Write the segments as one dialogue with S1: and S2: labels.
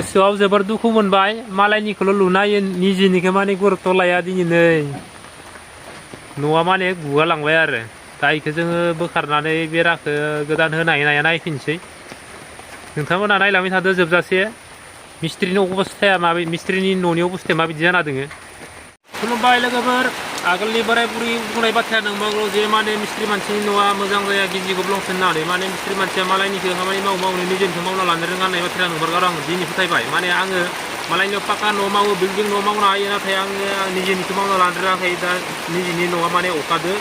S1: गोसोआव जोबोर दुखु मोनबाय मालायनिखौल' लुनाय निजिनिखौ माने गुरुत्त' लाया दिनै न'आ माने गुगालांबाय आरो दा इखौ जोङो बोखारनानै बेराखौ गोदान होनाया नायफिनसै नोंथांमोना नायलांबाय थादो जोबजासे मिस्ट्रिनि अबस्थाया माबायदि मिस्ट्रिनि न'नि अबस्थाया माबायदि जाना दोङो। खुलुमबाय लोगोफोर आगोलनि बोराय बुरै बुंनाय बाथ्राया नंमारगौ जे माने मिस्ट्रि मानसिनि न'आ मोजां जाया गिजि गब्लंसो होननानै माने मिस्ट्रि मानसिया मालायनिखौ खामानि मावनो निजेनिखौ मावना लानो रोङा होननाय बाथ्राया नंमारगौ आरो आं दिनै फोथायबाय माने आङो मालायनियाव पाका न' मावो बिल्डिं न' मावनो हायो नाथाय आङो निजेनिखौ मावना लानो रोङाखै दा निजेनि न'आ माने अखादो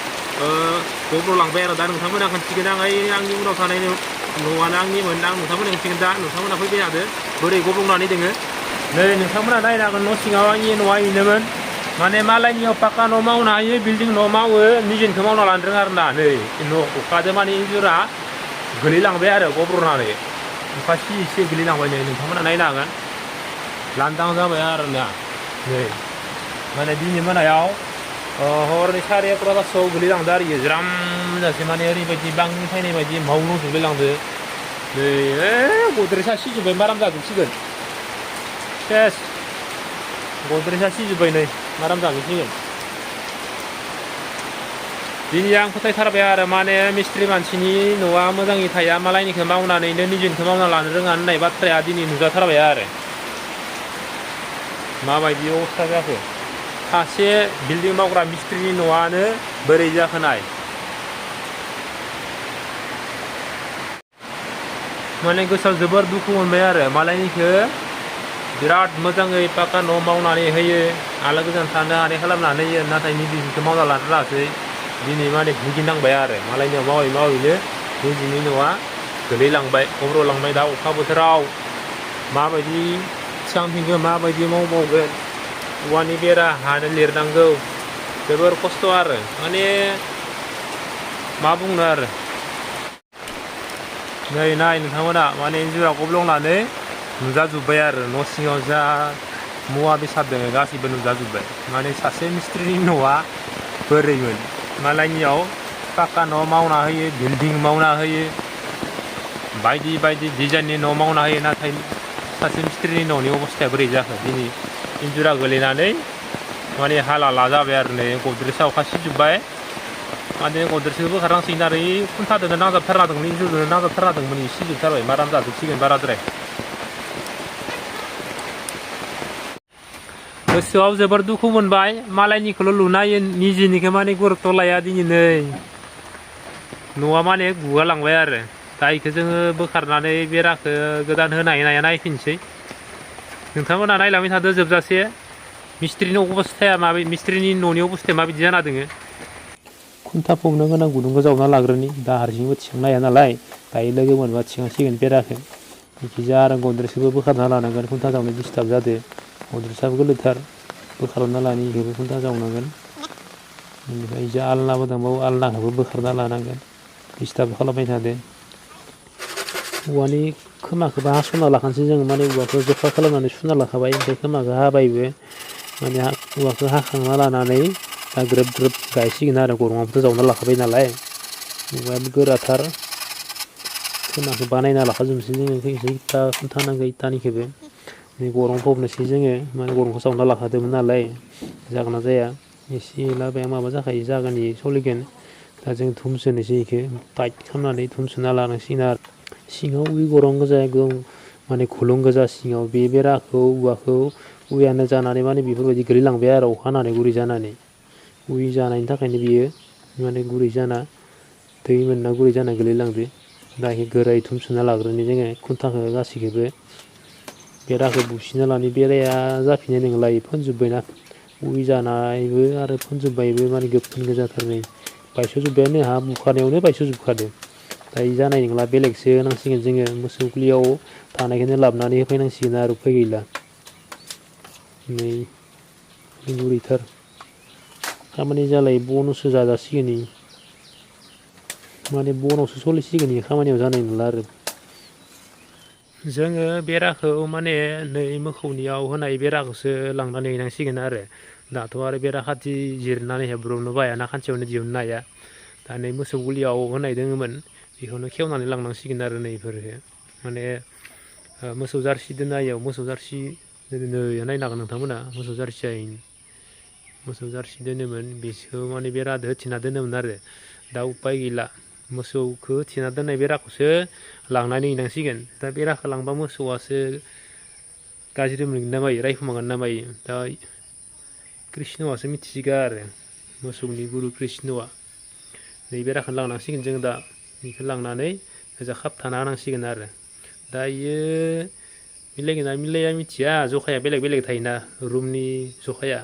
S1: गब्लंलांबाय आरो दा नोंथांमोना खोन्थिगोन आंनि उनाव थानाय न'आनो आंनिमोन आं नोंथांमोना खोन्थिगोन दा नोंथांमोना फैबाय थादो बोरै गब्लंनानै दोङो नै नोंथांमोना नायनो हागोन न' सिङाव आंनि न'आ इनोमोन माने मालायनियाव पाका न' मावनो हायो बिल्डिं न' मावो निजेनिखौ मावना लानो रोङा आरो ना नै न' अखादो माने इन्जुरा गोलैलांबाय आरो गब्लंनानै अखा एसे गोलैलांबाय नै नोंथांमोना नायनो हागोन लांदां जाबाय आरो ना नै माने दिनै मोनायाव हरनि 11:15 गोलैलांदो आरो ज्राम जासे माने ओरैबायदि बांनि फैनाय बायदि मावनो जोबलायलांदो नै गद्रेजा सिजोब्बाय माराम जाजोबसिगोन सेस गद्रेजा सिजोब्बाय नै माराम जाजोबसिगोन दिनै आं फोथायथारबाय आरो माने मिस्ट्रि मानसिनि न'आ मोजाङै थाया मालायनिखौ मावनानैनो निजेनिखौ मावना लानो रोङा होननाय बाथ्राया दिनै नुजाथारबाय आरो माबायदि अबस्था जाखो सासे बिल्डिं मावग्रा मिस्ट्रिनि न'आनो बोरै जाखोनाय माने गोसोआव जोबोर दुखु मोनबाय आरो मालायनिखौ बिराद मोजाङै पाका न' मावनानै होयो आलो गोजोन थानो हानाय खालामनानै होयो नाथाय निजेनिखौ मावना लानो रोङासै दिनै माने भुगिनांबाय आरो मालायनियाव मावैनो निजेनि न'आ गोलैलांबाय गब्लंलांबाय दा अखा बोथोराव माबायदि थिखांफिनगोन माबायदि मावबावगोन औवानि बेरा हानो लिरनांगौ जोबोर खस्थ' आरो माने मा बुंनो आरो नै नाय नोंथांमोना माने इन्जुरा गब्लंनानै नुजाजोब्बाय आरो न' सिङाव जा मुवा बेसाद दङ गासैबो नुजाजोब्बाय माने सासे मिस्ट्रिनि न'आ बोरैमोन मालायनियाव पाका न' मावना होयो बिल्डिं मावना होयो बायदि बायदि डिजाइननि न' मावना होयो नाथाय सासे मिस्ट्रिनि न'नि अबस्थाया बोरै जाखो दिनै इन्जुरा गोलैनानै माने हालाला जाबाय आरो नै गद्रेजा अखा सिजोब्बाय माने गद्रेजखौ बोखारनांसिगोन आरो खुन्थादोनो नांजाबथारना दंमोन इन्जुरजोंनो नांजाबथारना दंमोन सिजोबथारबाय माराम जाजोबसिगोन बाराद्राय गोसोआव जोबोर दुखु मोनबाय मालायनिखौल' लुनाय निजेनिखौ माने गुरुत्त' लाया दिनै न'आ माने गुगालांबाय आरो दा इखौ जोङो बोखारनानै बेराखौ गोदान होनाया नायफिनसै नोंथांमोना नायलांबाय थादो जोबजासे मिस्ट्रिनि अबस्थाया माबायदि मिस्ट्रिनि न'नि अबस्थाया माबायदि जाना दोङो खुन्था फबनो गोनां गुदुंखौ जावना लाग्रोनि दा हारसिंबो थिखांनो हाया नालाय दायो लोगो मोनबा थिखांसिगोन बेराखौ इखिजा आरो गद्रेजखौबो बोखारना लानांगोन खुन्था जावनो डिस्टार्ब जादो गद्रेजाबो गोलोथार बोखारना लानि इखौबो खुन्था जावनांगोन बेनिफ्राय इजा आलनाबो दंबावो आलनाखौबो बोखारना लानांगोन डिस्टार्ब खालामबाय थादो औवानि खोमाखौबो हास'ना लाखानोसै जों माने औवाखौ जखा खालामनानै सुना लाखाबाय ओमफ्राय खोमाखौ हाबायबो माने औवाखौ हाखांना लानानै दा ग्रोब ग्रोब गायसिगोन आरो गरंआबोथ' जावना लाखाबाय नालाय औवायाबो गोराथार खोमाखौ बानायना लाखाजोबनोसै जोङो इथा खुन्था नांगौ इटानिखौबो नै गरं फबनोसै जोङो माने गरंखौ जावना लाखादोंमोन नालाय जागोन ना जाया एसे एला बे माबा जाखायो जागोननि सोलिगोन दा जों थुमसोनोसै इखौ टाइट खालामनानै थुमसोना लानांसिगोन आरो सिङाव उइ गरं गोजा एकदम माने खुलुं गोजा सिङाव बे बेराखौ औवाखौ उइयानो जानानै माने बेफोरबायदि गोलैलांबाय आरो अखा हानानै गुरै जानानै उइ जानायनि थाखायनो बियो माने गुरै जाना दै मोनना गुरै जाना गोलैलांदो दा इखौ गोरायै थुमसोना लाग्रोनि जोङो खुन्थाखौ गासैखौबो बेराखौ बुसिना लानि बेराया जाफिननाय नंला फोनजोब्बायना उइ जानायबो आरो फोनजोब्बायबो माने गोफोन गोजाथार नै बायस'जोब्बायानो हा बुखानायावनो बायस'जोबखादो दायो जानाय नंला बेलेगसो होनांसिगोन जोङो मोसौ गुलियाव थानायखौनो लाबोनानै होफैनांसिगोन आरो उफाय गैला नै गुरैथार खामानि जालाय बनसो जाजासिगोन माने बनावसो सोलिसिगोन खामानियाव जानाय नंला आरो जोङो बेराखौ माने नै मोखौनियाव होनाय बेराखौसो लांनानै हैनांसिगोन आरो दाथ' आरो बेरा खाथि जिरनानै हेबब्रबनो बायाना खानसेयावनो दिहुननो हाया दा नै मोसौ गुलियाव होनाय दोङोमोन बेखौनो खेवनानै लांनांसिगोन आरो नै इफोरखौ माने मोसौ जार्सि दोननायाव मोसौ जार्सि दोनो नायनो हागोन नोंथांमोना मोसौ जार्सि दोनोमोन बिसोरखौ माने बेरादो होथेना दोनोमोन आरो दा उपाय गैला मोसौखौ होथेना दोननाय बेराखौसो लांनानै हैनांसिगोन दा बेराखौ लांबा मोसौआसो गाज्रि मोनगोन ना मायो रायखुमागोन ना मायो दा कृष्णआसो मिथिसिगोन आरो मोसौनि गुरु कृष्णआ नै बेराखौनो लांनांसिगोन जों दा बेखौ लांनानै ओजा खाबथाना होनांसिगोन आरो दा इयो मिलायगोन ना मिलाया मिथिया जखाया बेलेग बेलेग थायोना रुमनि जखाया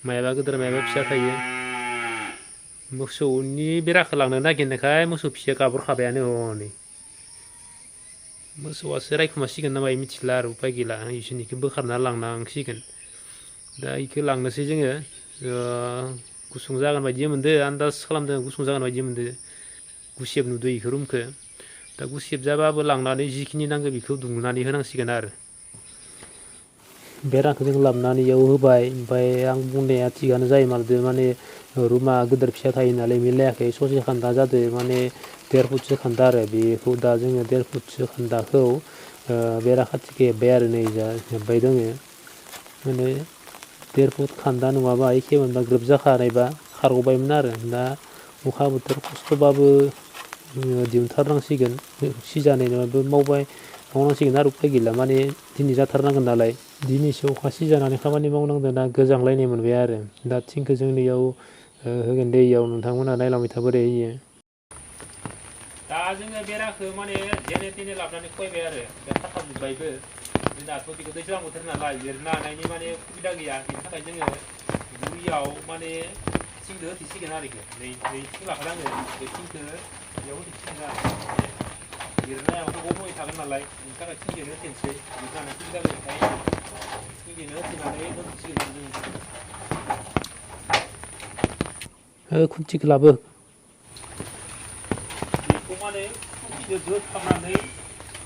S1: मायाबा गिदिर मायाबा फिसा थायो मोसौनि बेराखौ लांनो नागिरनायखाय मोसौ फिसाया गाब्र'खाबायानो हनै मोसौआसो रायखुमासिगोन ना मायो मिथिला आरो उपाय गैला इसोरनिखौ बोखारना लांनांसिगोन दा इखौ लांनोसै जोङो गुसुं जागोन बायदि मोनदों आन्दाज खालामदों गुसुं जागोन बायदि मोनदों गुसेब नुदों इखौ रुमखौ दा गुसेब जाबाबो लांनानै जिखिनि नांगौ बेखौ दुंनानै होनांसिगोन आरो बेराखौ जों लाबोनानै इयाव होबाय ओमफ्राय आं बुंनाया थिगानो जायो मारदो माने रुमा गिदिर फिसा थायो नालाय मिलायाखै ससे खान्दा जादों माने 1.5 फुटसो खान्दा आरो बेखौ दा जोङो 1.5 फुटसो खान्दाखौ बेरा खाथिखौ हेब्बाय आरो नै जा हेब्बाय दोङो माने 1.5 फुट खान्दा नङाबा एखे मोनबा ग्रोब जाखानायबा खारग'बायमोन आरो दा अखा बोथोर खस्थ'बाबो दिहुनथारनांसिगोन सिजानाय नङाबो मावनांसिगोन आरो उपाय गैला माने दिनै जाथारनांगोन नालाय दिनैसो अखा सिजानानै खामानि मावनांदों दा गोजांलायनाय मोनबाय आरो दा थिंखौ जोंनियाव होगोन दे इयाव नोंथांमोना नायलांबाय था बोरै होयो दा जोङो बेराखौ माने जेने तेने लाबोनानै फैबाय आरो दा खाथाबजोब्बायबो दाथ' बेखौ दैज्लां बोथोर नालाय लिरनो हानायनि माने सुबिदा गैया बेनि थाखाय जोङो गुरियाव माने थिंखौ होथेसिगोन आरोखि नै थिं लाखानांगो बे थिंखौ बेयाव होथेसिगोन आरो लिरनायावथ' गब'बाय थागोन नालाय बेनि थाखाय थिंखौनो होथेनोसै लिरनो हानाय सुबिदा गैयैखाय थिंखौनो होथेनानै दोनथ'सिगोन जों खुन्थिखौ लाबो बेखौ माने खुन्थिजों दोथाबनानै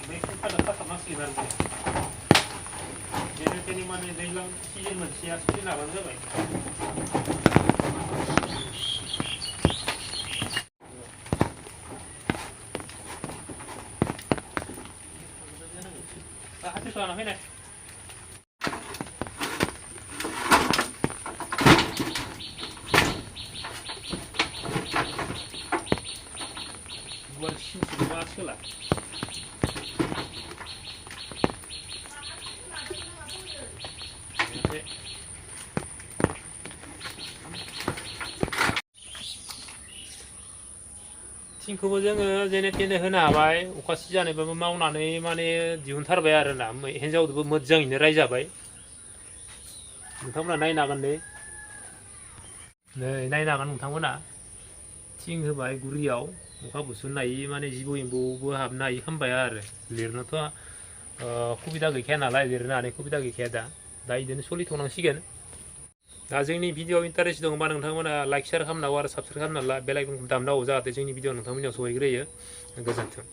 S1: बै खुन्थाजों खाथाबनांसिगोन आरो जेने तेने माने दैज्लां सिजोन मोनसेया सोलिनो हाबानो जाबाय हाथिखौ लाना फैनाय गुवार सिनसोबा सोला थिंखौबो जोङो जेने तेने होनो हाबाय अखा सिजानायबाबो मावनानै माने दिहुनथारबाय आरोना हिन्जावजोंबो मोजाङैनो रायजाबाय नोंथांमोना नायनो हागोन नै नायनो हागोन नोंथांमोना थिं होबाय गुरियाव अखा बुसुनो हायि माने जिबौ एम्बौबो हाबनो हायि खालामबाय आरो लिरनोथ' सुबिदा गैखाया नालाय लिरनो हानाय सुबिदा गैखाया दा बिदिनो सोलिथ'नांसिगोन दा जोंनि भिडिअ इन्टारेस्ट दङबा नोंथांमोना लाइक शेयार खालामनांगौ आरो साबसक्राइब खालामना ला बेल आइकनखौ दामनांगौ जाहाथे जोंनि भिडिअ नोंथांमोननियाव सहैग्रोयो गोजोन्थों